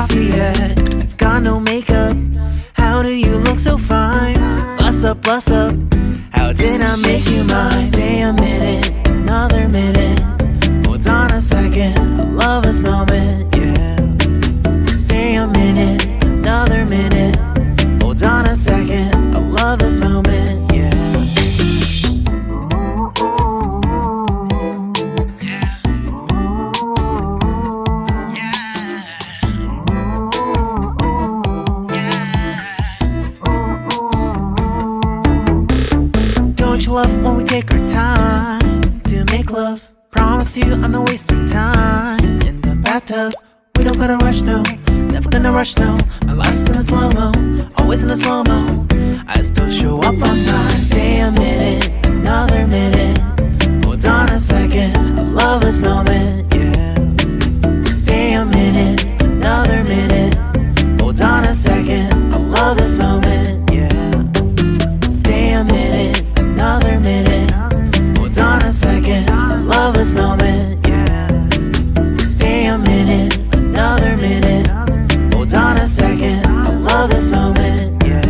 coffee yet. You've got no makeup. How do you look so fine? Bust up, bust up. How did I make you mine? Stay a minute, another minute. Hold on a second, I love this moment, yeah. Stay a minute, another minute. Hold on a second, I love this moment, yeah. Don't you love when we take our time to make love? Promise you I'm not wasting time in the bathtub. We don't gotta rush, no, never gonna rush, no. My life's in a slow-mo, always in a slow-mo. I still show up on time. Stay a minute, another minute. Hold on a second, I love this moment, yeah. Stay a minute, another minute. Hold on a second, I love this moment, yeah. Stay a minute, another minute. Hold on a second, I love this moment, yeah. Stay a minute, another minute. Hold on a second, I love this moment, yeah.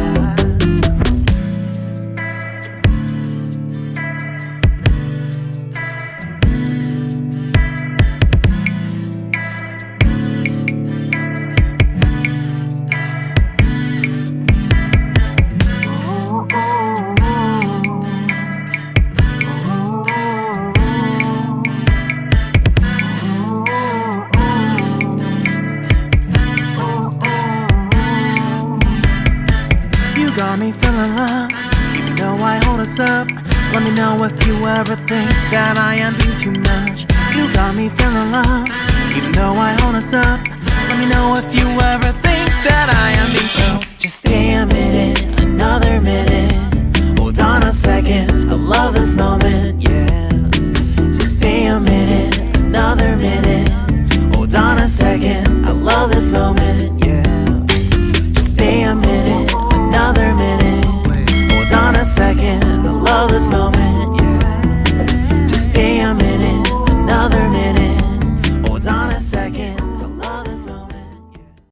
Got me feeling loved, even though I hold us up. Let me know if you ever think that I am being too much. You got me feeling loved, even though I hold us up. Let me know if you ever think that I am being so. Just stay a minute,